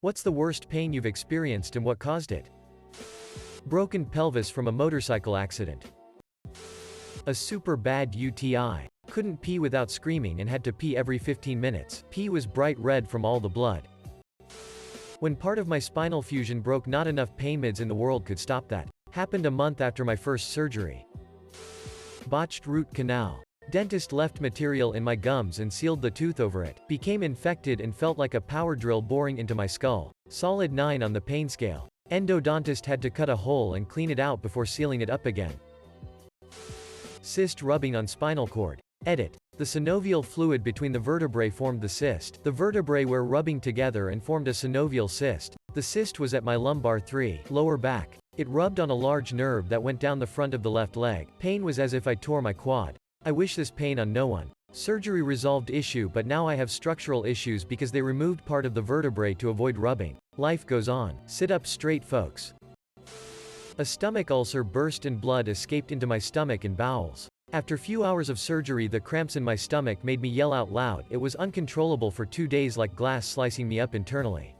What's the worst pain you've experienced and what caused it? Broken pelvis from a motorcycle accident. A super bad UTI. Couldn't pee without screaming and had to pee every 15 minutes. Pee was bright red from all the blood. When part of my spinal fusion broke, not enough pain meds in the world could stop that. Happened a month after my first surgery. Botched root canal. Dentist left material in my gums and sealed the tooth over it. Became infected and felt like a power drill boring into my skull. Solid 9 on the pain scale. Endodontist had to cut a hole and clean it out before sealing it up again. Cyst rubbing on spinal cord. Edit. The synovial fluid between the vertebrae formed the cyst. The vertebrae were rubbing together and formed a synovial cyst. The cyst was at my lumbar 3, lower back. It rubbed on a large nerve that went down the front of the left leg. Pain was as if I tore my quad. I wish this pain on no one. Surgery resolved issue, but now I have structural issues because they removed part of the vertebrae to avoid rubbing. Life goes on. Sit up straight, folks. A stomach ulcer burst and blood escaped into my stomach and bowels. After few hours of surgery, the cramps in my stomach made me yell out loud. It was uncontrollable for 2 days, like glass slicing me up internally.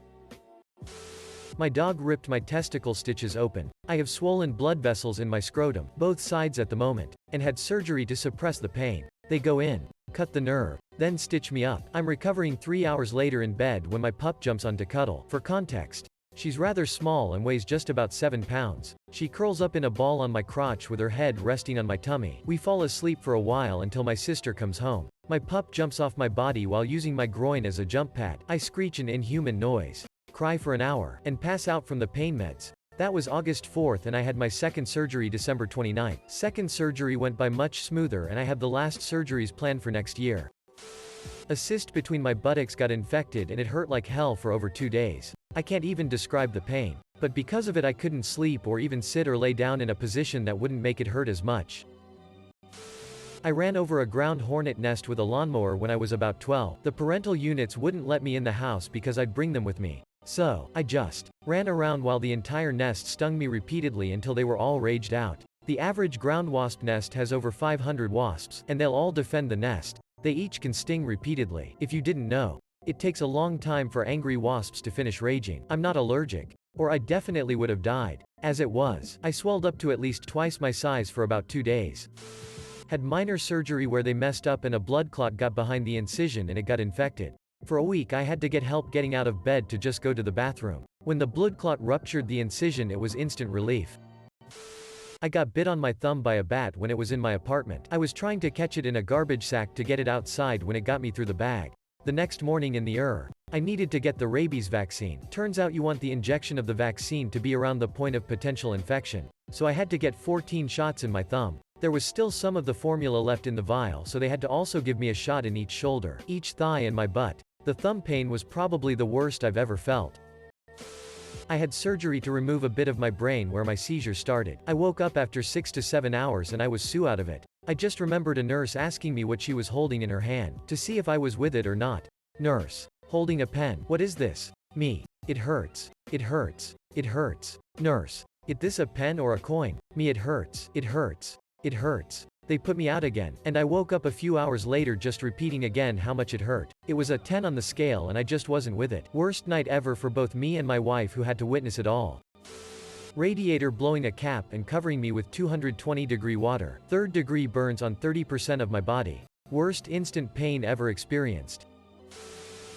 My dog ripped my testicle stitches open. I have swollen blood vessels in my scrotum, both sides at the moment, and had surgery to suppress the pain. They go in, cut the nerve, then stitch me up. I'm recovering 3 hours later in bed when my pup jumps on to cuddle. For context, she's rather small and weighs just about 7 pounds. She curls up in a ball on my crotch with her head resting on my tummy. We fall asleep for a while until my sister comes home. My pup jumps off my body while using my groin as a jump pad. I screech an inhuman noise, cry for an hour, and pass out from the pain meds. That was August 4th and I had my second surgery December 29th. Second surgery went by much smoother and I have the last surgeries planned for next year. A cyst between my buttocks got infected and it hurt like hell for over 2 days. I can't even describe the pain. But because of it I couldn't sleep or even sit or lay down in a position that wouldn't make it hurt as much. I ran over a ground hornet nest with a lawnmower when I was about 12. The parental units wouldn't let me in the house because I'd bring them with me. So, I just ran around while the entire nest stung me repeatedly until they were all raged out. The average ground wasp nest has over 500 wasps, and they'll all defend the nest. They each can sting repeatedly. If you didn't know, it takes a long time for angry wasps to finish raging. I'm not allergic, or I definitely would have died. As it was, I swelled up to at least twice my size for about 2 days. Had minor surgery where they messed up and a blood clot got behind the incision and it got infected. For a week I had to get help getting out of bed to just go to the bathroom. When the blood clot ruptured the incision, it was instant relief. I got bit on my thumb by a bat when it was in my apartment. I was trying to catch it in a garbage sack to get it outside when it got me through the bag. The next morning in the I needed to get the rabies vaccine. Turns out you want the injection of the vaccine to be around the point of potential infection. So I had to get 14 shots in my thumb. There was still some of the formula left in the vial, so they had to also give me a shot in each shoulder, each thigh and my butt. The thumb pain was probably the worst I've ever felt. I had surgery to remove a bit of my brain where my seizure started. I woke up after 6 to 7 hours and I was so out of it. I just remembered a nurse asking me what she was holding in her hand, to see if I was with it or not. Nurse. Holding a pen. What is this? Me. It hurts. It hurts. It hurts. Nurse. Is this a pen or a coin? Me. It hurts. It hurts. It hurts. They put me out again, and I woke up a few hours later just repeating again how much it hurt. It was a 10 on the scale and I just wasn't with it. Worst night ever for both me and my wife who had to witness it all. Radiator blowing a cap and covering me with 220-degree water. 3rd degree burns on 30% of my body. Worst instant pain ever experienced.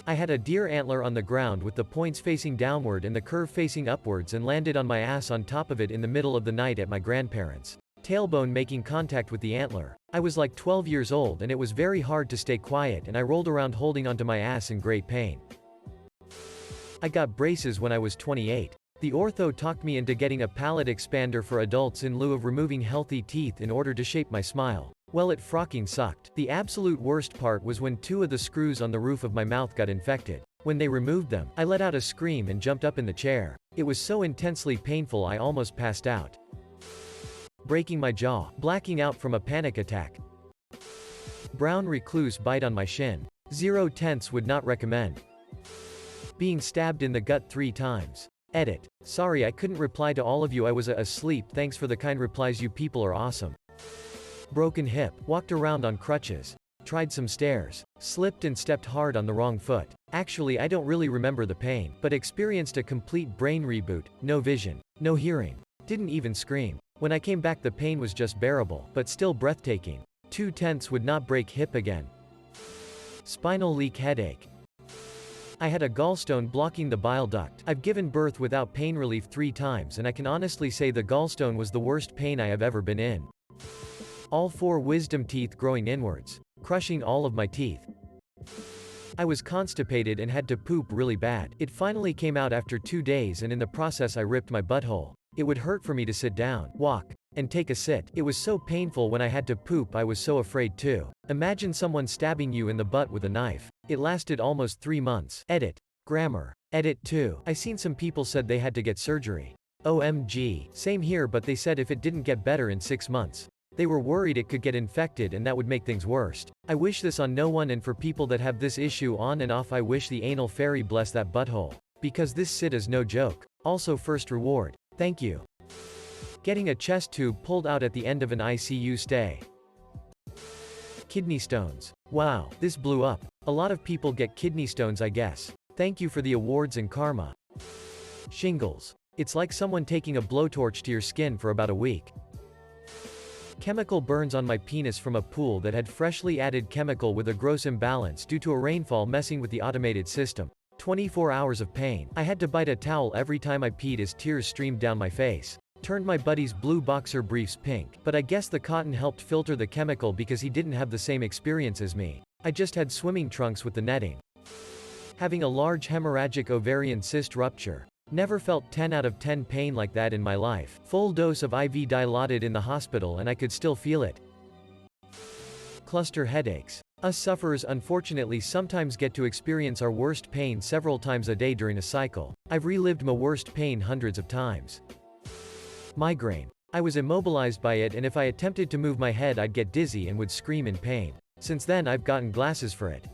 I had a deer antler on the ground with the points facing downward and the curve facing upwards and landed on my ass on top of it in the middle of the night at my grandparents'. Tailbone making contact with the antler. I was like 12 years old and it was very hard to stay quiet and I rolled around holding onto my ass in great pain. I got braces when I was 28. The ortho talked me into getting a palate expander for adults in lieu of removing healthy teeth in order to shape my smile. Well, it frocking sucked. The absolute worst part was when 2 of the screws on the roof of my mouth got infected. When they removed them, I let out a scream and jumped up in the chair. It was so intensely painful I almost passed out. Breaking my jaw. Blacking out from a panic attack. Brown recluse bite on my shin. 0/10 would not recommend. Being stabbed in the gut 3 times. Edit. Sorry I couldn't reply to all of you, I was asleep. Thanks for the kind replies, you people are awesome. Broken hip. Walked around on crutches. Tried some stairs. Slipped and stepped hard on the wrong foot. Actually, I don't really remember the pain, but experienced a complete brain reboot. No vision. No hearing. Didn't even scream. When I came back, the pain was just bearable, but still breathtaking. 2/10 would not break hip again. Spinal leak headache. I had a gallstone blocking the bile duct. I've given birth without pain relief 3 times, and I can honestly say the gallstone was the worst pain I have ever been in. All 4 wisdom teeth growing inwards. Crushing all of my teeth. I was constipated and had to poop really bad. It finally came out after 2 days, and in the process I ripped my butthole. It would hurt for me to sit down, walk, and take a sit. It was so painful when I had to poop. I was so afraid too. Imagine someone stabbing you in the butt with a knife. It lasted almost 3 months. Edit. Grammar. Edit 2. I seen some people said they had to get surgery. OMG. Same here, but they said if it didn't get better in 6 months. They were worried it could get infected and that would make things worse. I wish this on no one, and for people that have this issue on and off, I wish the anal fairy bless that butthole. Because this sit is no joke. Also, first reward. Thank you. Getting a chest tube pulled out at the end of an ICU stay. Kidney stones. Wow, this blew up. A lot of people get kidney stones, I guess. Thank you for the awards and karma. Shingles. It's like someone taking a blowtorch to your skin for about a week. Chemical burns on my penis from a pool that had freshly added chemical with a gross imbalance due to a rainfall messing with the automated system. 24 hours of pain. I had to bite a towel every time I peed as tears streamed down my face. Turned my buddy's blue boxer briefs pink, but I guess the cotton helped filter the chemical because he didn't have the same experience as me. I just had swimming trunks with the netting. Having a large hemorrhagic ovarian cyst rupture. Never felt 10 out of 10 pain like that in my life. Full dose of IV Dilaudid in the hospital and I could still feel it. Cluster headaches. Us sufferers unfortunately sometimes get to experience our worst pain several times a day during a cycle. I've relived my worst pain hundreds of times. Migraine. I was immobilized by it, and if I attempted to move my head I'd get dizzy and would scream in pain. Since then I've gotten glasses for it.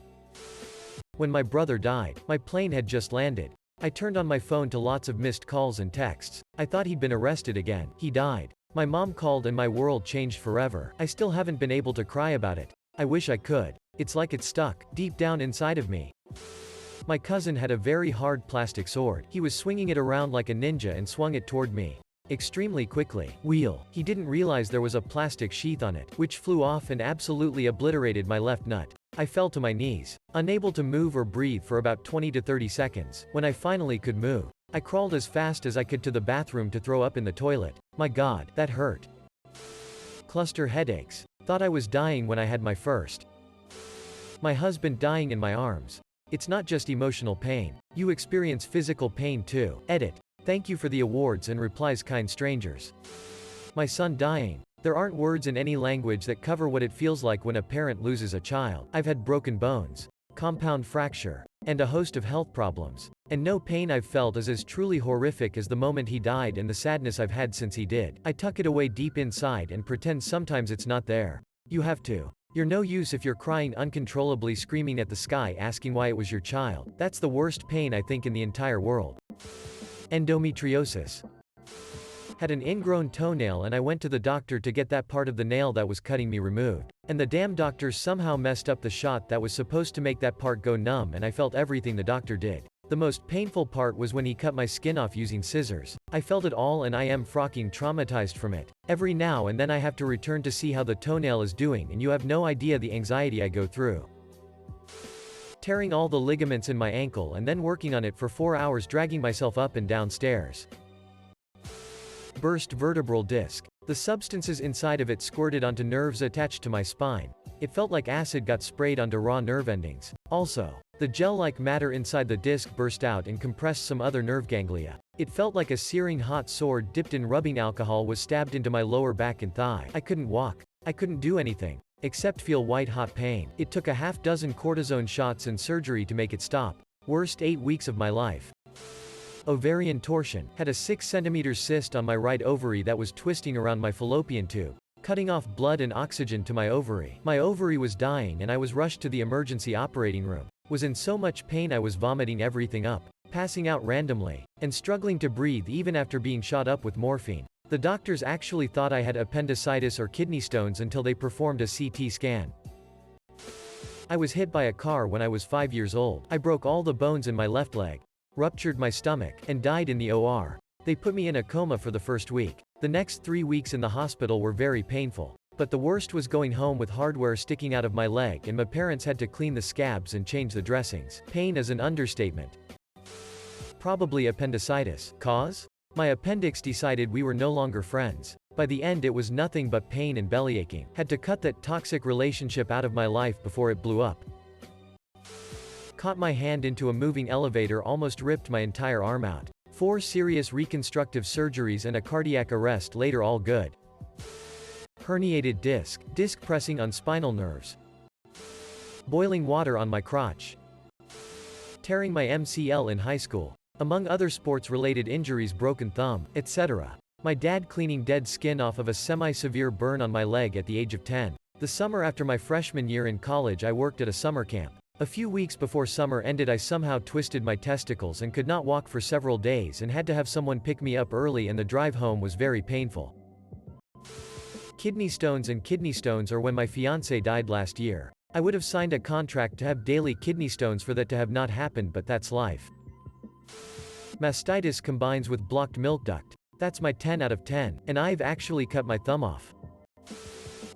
When my brother died, my plane had just landed. I turned on my phone to lots of missed calls and texts. I thought he'd been arrested again. He died. My mom called and my world changed forever. I still haven't been able to cry about it. I wish I could. It's like it's stuck deep down inside of me. My cousin had a very hard plastic sword. He was swinging it around like a ninja and swung it toward me. Extremely quickly. Wheel. He didn't realize there was a plastic sheath on it, which flew off and absolutely obliterated my left nut. I fell to my knees, unable to move or breathe for about 20 to 30 seconds. When I finally could move, I crawled as fast as I could to the bathroom to throw up in the toilet. My God, that hurt. Cluster headaches. Thought I was dying when I had my first. My husband dying in my arms. It's not just emotional pain. You experience physical pain too. Edit. Thank you for the awards and replies, kind strangers. My son dying. There aren't words in any language that cover what it feels like when a parent loses a child. I've had broken bones, compound fracture, and a host of health problems. And no pain I've felt is as truly horrific as the moment he died and the sadness I've had since he did. I tuck it away deep inside and pretend sometimes it's not there. You have to. You're no use if you're crying uncontrollably, screaming at the sky asking why it was your child. That's the worst pain I think in the entire world. Endometriosis. Had an ingrown toenail and I went to the doctor to get that part of the nail that was cutting me removed. And the damn doctor somehow messed up the shot that was supposed to make that part go numb, and I felt everything the doctor did. The most painful part was when he cut my skin off using scissors. I felt it all and I am fucking traumatized from it. Every now and then I have to return to see how the toenail is doing, and you have no idea the anxiety I go through. Tearing all the ligaments in my ankle and then working on it for 4 hours, dragging myself up and down stairs. Burst vertebral disc. The substances inside of it squirted onto nerves attached to my spine. It felt like acid got sprayed onto raw nerve endings. Also, the gel-like matter inside the disc burst out and compressed some other nerve ganglia. It felt like a searing hot sword dipped in rubbing alcohol was stabbed into my lower back and thigh. I couldn't walk. I couldn't do anything except feel white-hot pain. It took a half-dozen cortisone shots and surgery to make it stop. Worst 8 weeks of my life. Ovarian torsion. Had a 6 cm cyst on my right ovary that was twisting around my fallopian tube, cutting off blood and oxygen to my ovary. My ovary was dying and I was rushed to the emergency operating room. Was in so much pain I was vomiting everything up, passing out randomly, and struggling to breathe even after being shot up with morphine. The doctors actually thought I had appendicitis or kidney stones until they performed a CT scan. I was hit by a car when I was 5 years old. I broke all the bones in my left leg, ruptured my stomach, and died in the OR. They put me in a coma for the first week. The next 3 weeks in the hospital were very painful. But the worst was going home with hardware sticking out of my leg and my parents had to clean the scabs and change the dressings. Pain is an understatement. Probably appendicitis. Cause? My appendix decided we were no longer friends. By the end it was nothing but pain and belly aching. Had to cut that toxic relationship out of my life before it blew up. Caught my hand into a moving elevator, almost ripped my entire arm out. 4 serious reconstructive surgeries and a cardiac arrest later, all good. Herniated disc pressing on spinal nerves. Boiling water on my crotch. Tearing my MCL in high school. Among other sports-related injuries, broken thumb, etc. My dad cleaning dead skin off of a semi-severe burn on my leg at the age of 10. The summer after my freshman year in college I worked at a summer camp. A few weeks before summer ended I somehow twisted my testicles and could not walk for several days and had to have someone pick me up early, and the drive home was very painful. Kidney stones are when my fiancé died last year. I would have signed a contract to have daily kidney stones for that to have not happened, but that's life. Mastitis combines with blocked milk duct. That's my 10 out of 10, and I've actually cut my thumb off.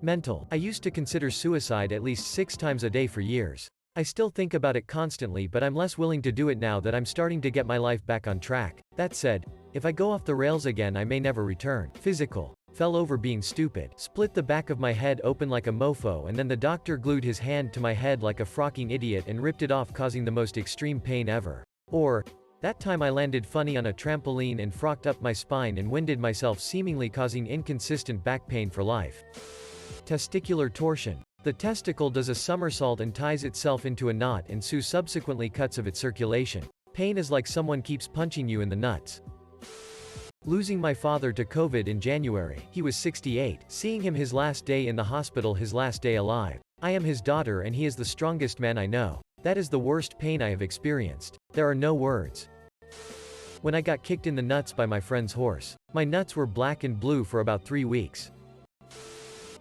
Mental. I used to consider suicide at least 6 times a day for years. I still think about it constantly, but I'm less willing to do it now that I'm starting to get my life back on track. That said, if I go off the rails again I may never return. Physical. Fell over being stupid. Split the back of my head open like a mofo, and then the doctor glued his hand to my head like a frocking idiot and ripped it off, causing the most extreme pain ever. Or, that time I landed funny on a trampoline and frocked up my spine and winded myself, seemingly causing inconsistent back pain for life. Testicular torsion. The testicle does a somersault and ties itself into a knot and subsequently cuts of its circulation. Pain is like someone keeps punching you in the nuts. Losing my father to COVID in January. He was 68. Seeing him his last day in the hospital, his last day alive. I am his daughter and he is the strongest man I know. That is the worst pain I have experienced. There are no words. When I got kicked in the nuts by my friend's horse. My nuts were black and blue for about 3 weeks.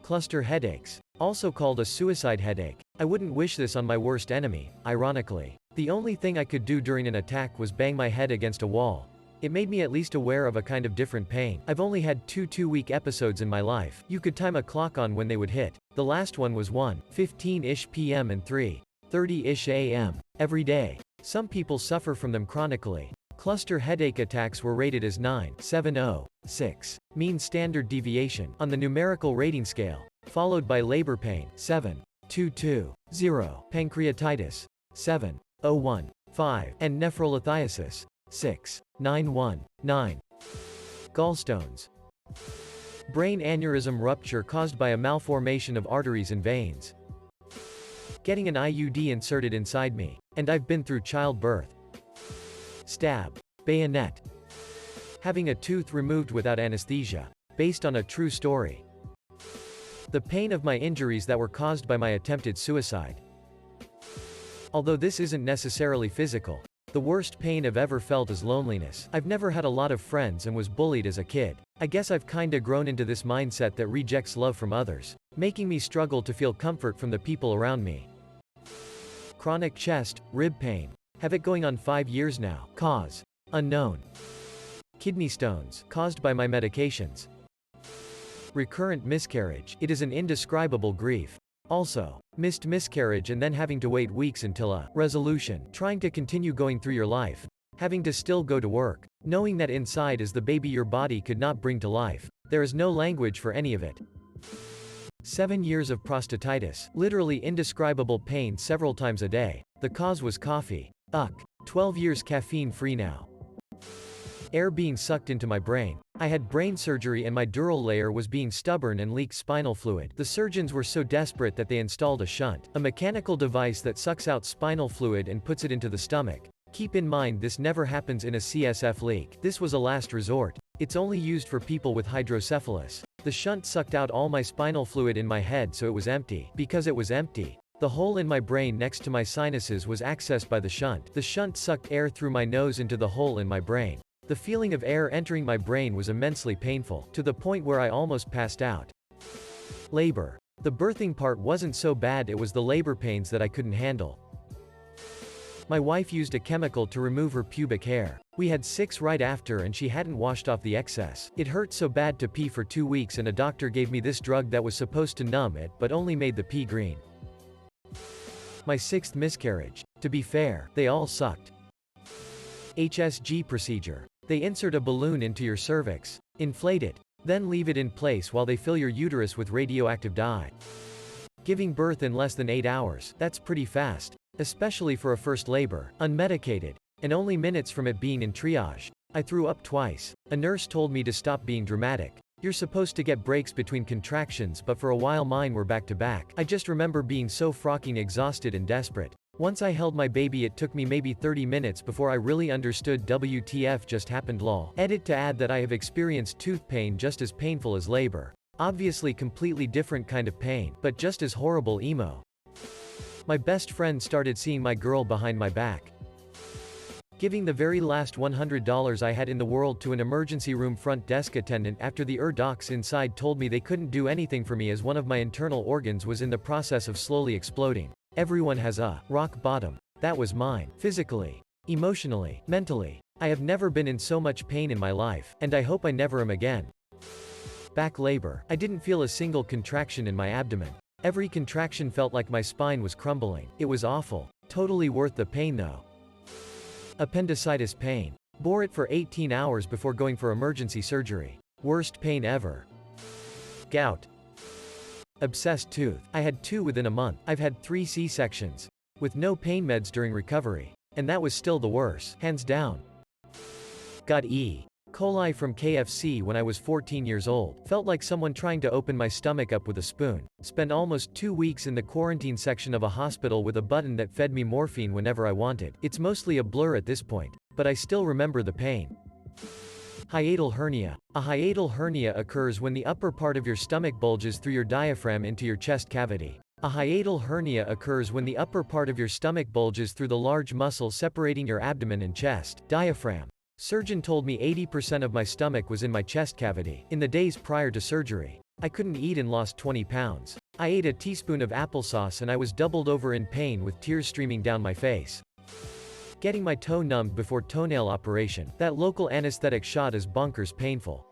Cluster headaches. Also called a suicide headache. I wouldn't wish this on my worst enemy, ironically. The only thing I could do during an attack was bang my head against a wall. It made me at least aware of a kind of different pain. I've only had 2 2-week episodes in my life. You could time a clock on when they would hit. The last one was 1:15-ish p.m. and 3:30-ish a.m. every day. Some people suffer from them chronically. Cluster headache attacks were rated as 9.70/6 mean standard deviation on the numerical rating scale, followed by labor pain 7.220, pancreatitis 7.015, and nephrolithiasis 6.919. Gallstones. Brain aneurysm rupture caused by a malformation of arteries and veins. Getting an IUD inserted inside me. And I've been through childbirth. Stab. Bayonet. Having a tooth removed without anesthesia. Based on a true story. The pain of my injuries that were caused by my attempted suicide. Although this isn't necessarily physical. The worst pain I've ever felt is loneliness. I've never had a lot of friends and was bullied as a kid. I guess I've kinda grown into this mindset that rejects love from others, making me struggle to feel comfort from the people around me. Chronic chest, rib pain. Have it going on 5 years now. Cause unknown. Kidney stones, caused by my medications. Recurrent miscarriage. It is an indescribable grief. Also, missed miscarriage and then having to wait weeks until a resolution. Trying to continue going through your life. Having to still go to work. Knowing that inside is the baby your body could not bring to life. There is no language for any of it. 7 years of prostatitis. Literally indescribable pain several times a day. The cause was coffee. 12 years caffeine-free now. Air being sucked into my brain. I had brain surgery and my dural layer was being stubborn and leaked spinal fluid. The surgeons were so desperate that they installed a shunt, a mechanical device that sucks out spinal fluid and puts it into the stomach. Keep in mind this never happens in a CSF leak. This was a last resort. It's only used for people with hydrocephalus. The shunt sucked out all my spinal fluid in my head, so it was empty. Because it was empty, the hole in my brain next to my sinuses was accessed by the shunt. The shunt sucked air through my nose into the hole in my brain. The feeling of air entering my brain was immensely painful, to the point where I almost passed out. Labor. The birthing part wasn't so bad, it was the labor pains that I couldn't handle. My wife used a chemical to remove her pubic hair. We had 6 right after and she hadn't washed off the excess. It hurt so bad to pee for 2 weeks and a doctor gave me this drug that was supposed to numb it but only made the pee green. My 6th miscarriage. To be fair, they all sucked. HSG procedure. They insert a balloon into your cervix, inflate it, then leave it in place while they fill your uterus with radioactive dye. Giving birth in less than 8 hours, that's pretty fast, especially for a first labor, unmedicated, and only minutes from it being in triage. I threw up twice. A nurse told me to stop being dramatic. You're supposed to get breaks between contractions, but for a while mine were back to back. I just remember being so frocking exhausted and desperate. Once I held my baby it took me maybe 30 minutes before I really understood WTF just happened lol. Edit to add that I have experienced tooth pain just as painful as labor. Obviously completely different kind of pain, but just as horrible emo. My best friend started seeing my girl behind my back. Giving the very last $100 I had in the world to an emergency room front desk attendant after the docs inside told me they couldn't do anything for me as one of my internal organs was in the process of slowly exploding. Everyone has a rock bottom. That was mine. Physically, emotionally, mentally. I have never been in so much pain in my life, and I hope I never am again. Back labor. I didn't feel a single contraction in my abdomen. Every contraction felt like my spine was crumbling. It was awful. Totally worth the pain though. Appendicitis pain. Bore it for 18 hours before going for emergency surgery. Worst pain ever. Gout. Abscessed tooth. I had 2 within a month. I've had 3 C-sections. With no pain meds during recovery. And that was still the worst. Hands down. Got E. coli from KFC when I was 14 years old. Felt like someone trying to open my stomach up with a spoon. Spent almost 2 weeks in the quarantine section of a hospital with a button that fed me morphine whenever I wanted. It's mostly a blur at this point, but I still remember the pain. Hiatal hernia. A hiatal hernia occurs when the upper part of your stomach bulges through your diaphragm into your chest cavity. A hiatal hernia occurs when the upper part of your stomach bulges through the large muscle separating your abdomen and chest, diaphragm. Surgeon told me 80% of my stomach was in my chest cavity. In the days prior to surgery, I couldn't eat and lost 20 pounds. I ate a teaspoon of applesauce and I was doubled over in pain with tears streaming down my face. Getting my toe numbed before toenail operation. That local anesthetic shot is bonkers painful.